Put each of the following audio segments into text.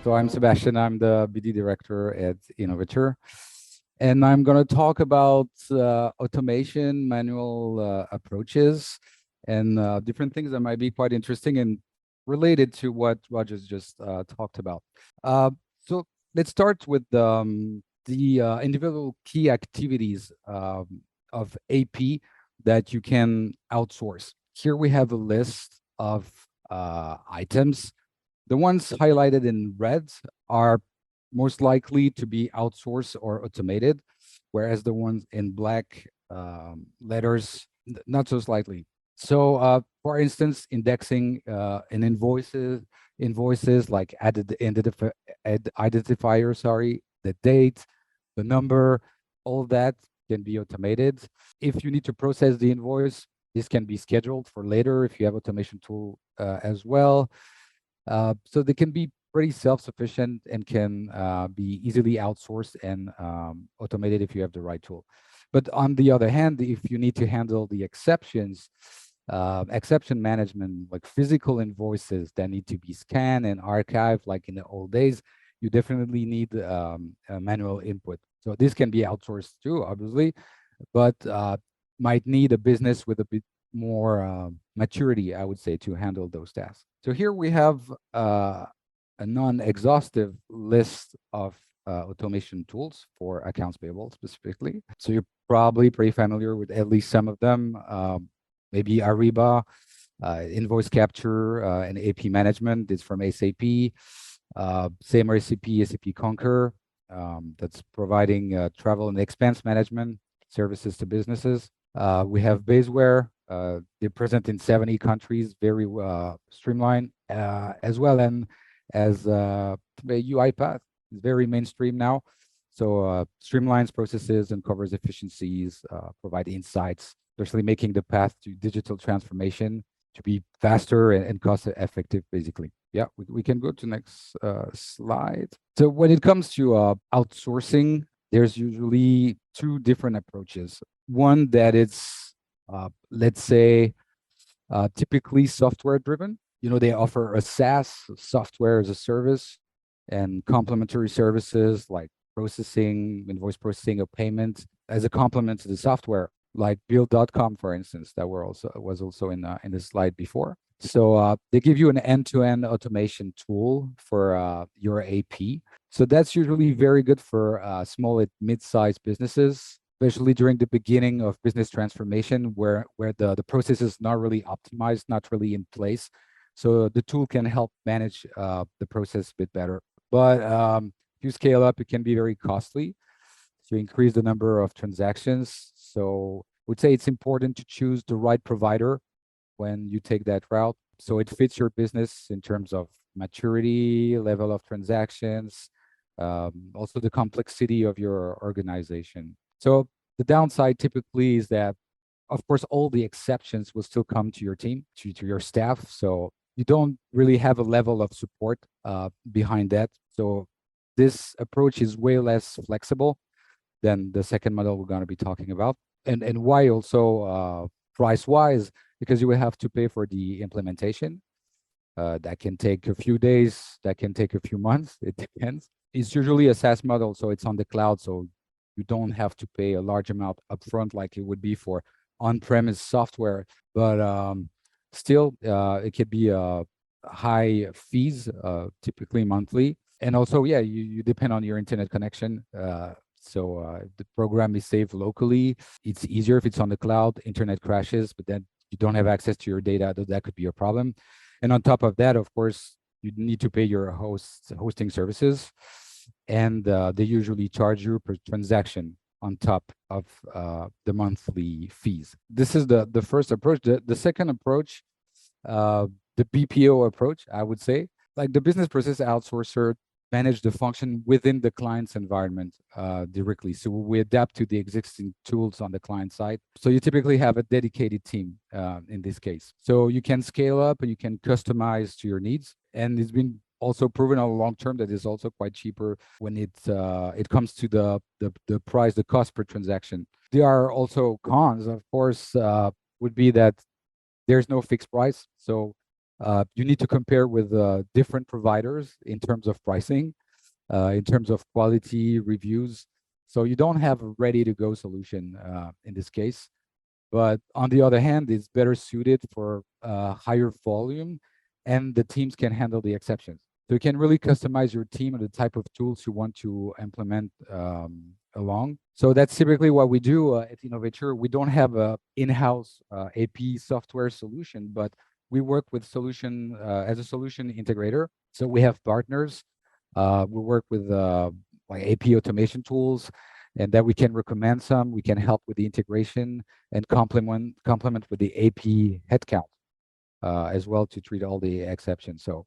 So I'm Sebastien. I'm the BD director at Innovature, and I'm going to talk about automation, manual approaches, and different things that might be quite interesting and related to what Roger's just talked about. So let's start with the individual key activities of AP that you can outsource. Here we have a list of items. The ones highlighted in red are most likely to be outsourced or automated, whereas the ones in black letters, not so slightly. So, for instance, indexing in invoices like added identifier, sorry, the date, the number, all that can be automated. If you need to process the invoice, this can be scheduled for later if you have automation tool as well. So they can be pretty self-sufficient and can be easily outsourced and automated if you have the right tool. But on the other hand, if you need to handle the exceptions, exception management, like physical invoices that need to be scanned and archived, like in the old days, you definitely need a manual input. So this can be outsourced too, obviously, but might need a business with a bit more maturity, I would say, to handle those tasks. So here we have a non-exhaustive list of automation tools for accounts payable specifically. So you're probably pretty familiar with at least some of them. Maybe Ariba, invoice capture, and AP management is from SAP. Same recipe, SAP Concur, that's providing travel and expense management services to businesses. We have Baseware. They're present in 70 countries, very streamlined, as well and as UiPath is very mainstream now. So streamlines processes and covers efficiencies, provide insights, especially making the path to digital transformation to be faster and cost effective, basically. Yeah, we can go to next slide. So when it comes to outsourcing, there's usually two different approaches. One that it's, let's say, typically software driven. You know, they offer a SaaS, software as a service, and complementary services like processing, invoice processing, or payment as a complement to the software, like Build.com, for instance, that was also in the slide before. So they give you an end-to-end automation tool for your AP. So that's usually very good for small and mid-sized businesses, especially during the beginning of business transformation, where the process is not really optimized, not really in place. So the tool can help manage the process a bit better. But if you scale up, it can be very costly to increase the number of transactions. So I would say it's important to choose the right provider when you take that route, so it fits your business in terms of maturity, level of transactions, also the complexity of your organization. So the downside typically is that, of course, all the exceptions will still come to your team, to your staff. So you don't really have a level of support behind that. So this approach is way less flexible than the second model we're going to be talking about. And why also price-wise, because you will have to pay for the implementation. That can take a few days, that can take a few months, it depends. It's usually a SaaS model, so it's on the cloud, so you don't have to pay a large amount upfront like it would be for on-premise software. But still, it could be high fees, typically monthly. And also, yeah, you depend on your internet connection. So the program is saved locally. It's easier if it's on the cloud. Internet crashes, but then you don't have access to your data. That could be a problem. And on top of that, of course, you need to pay your hosting services, and they usually charge you per transaction on top of the monthly fees. This is the first approach. The second approach, the BPO approach, I would say, like the business process outsourcer manage the function within the client's environment directly. So we adapt to the existing tools on the client side. So you typically have a dedicated team in this case. So you can scale up and you can customize to your needs. And it's been also proven on the long term that it's also quite cheaper when it comes to the price, the cost per transaction. There are also cons, of course, would be that there's no fixed price. So You need to compare with different providers in terms of pricing, in terms of quality reviews. So you don't have a ready-to-go solution in this case. But on the other hand, it's better suited for higher volume, and the teams can handle the exceptions. So you can really customize your team and the type of tools you want to implement along. So that's typically what we do at Innovature. We don't have a in-house AP software solution, but we work with solution as a solution integrator. So we have partners. We work with like AP automation tools, and that we can recommend some. We can help with the integration and complement with the AP headcount as well to treat all the exceptions. So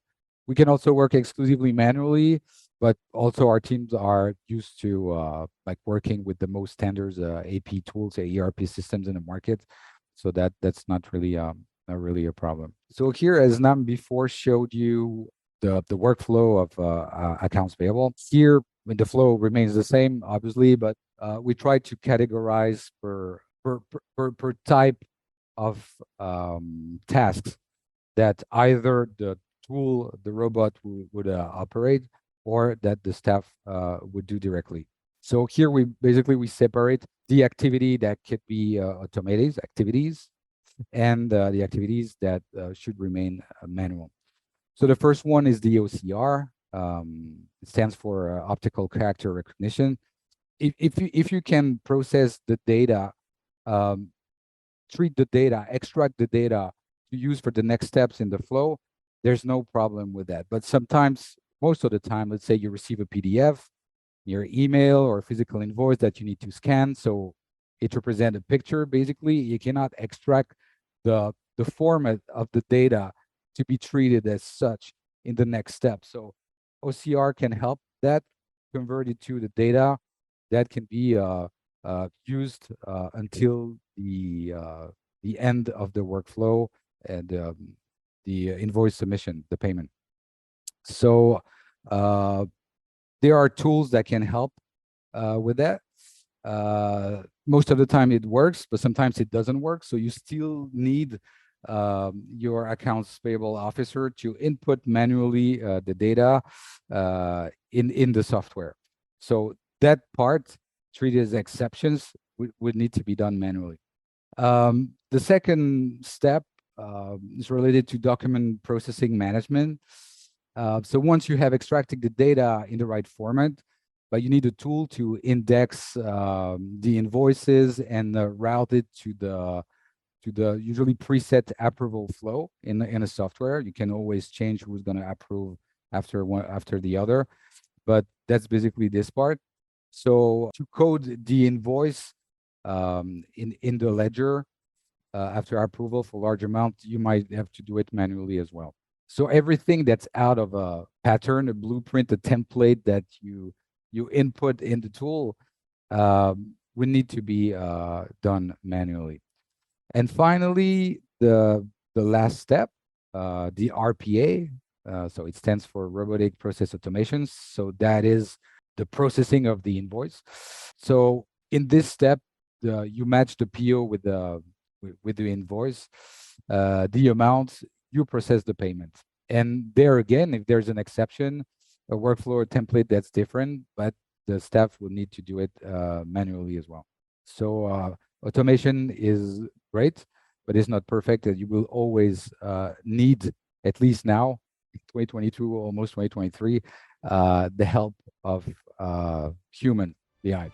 we can also work exclusively manually, but also our teams are used to like working with the most standards AP tools, ERP systems in the market. So that's not really a problem. So here, as Nam before showed you the workflow of accounts payable, here when the flow remains the same, obviously, but we try to categorize per type of tasks that either the tool, the robot would operate, or that the staff would do directly. So here we separate the activity that could be automated activities and the activities that should remain manual. So the first one is the OCR. It stands for optical character recognition. If you can process the data, treat the data, extract the data to use for the next steps in the flow, there's no problem with that. But sometimes, most of the time, let's say you receive a PDF, your email or physical invoice that you need to scan. So it represents a picture. Basically, you cannot extract the format of the data to be treated as such in the next step. So OCR can help that, convert it to the data that can be used until the end of the workflow and the invoice submission, the payment. So there are tools that can help with that. Most of the time it works, but sometimes it doesn't work. So you still need your accounts payable officer to input manually the data in the software. So that part, treated as exceptions, would need to be done manually. The second step is related to document processing management. So once you have extracted the data in the right format, but you need a tool to index the invoices and route it to the usually preset approval flow in a software. You can always change who's going to approve after the other, but that's basically this part. So to code the invoice in the ledger after approval for large amount, you might have to do it manually as well. So everything that's out of a pattern, a blueprint, a template that you input in the tool would need to be done manually. And finally, the last step, the RPA. So it stands for Robotic Process Automation. So that is the processing of the invoice. So in this step, you match the PO with the invoice, the amount, you process the payment. And there again, if there's an exception, a workflow or template that's different, but the staff will need to do it manually as well. So automation is great, but it's not perfect. You will always need, at least now, 2022, almost 2023, the help of human behind.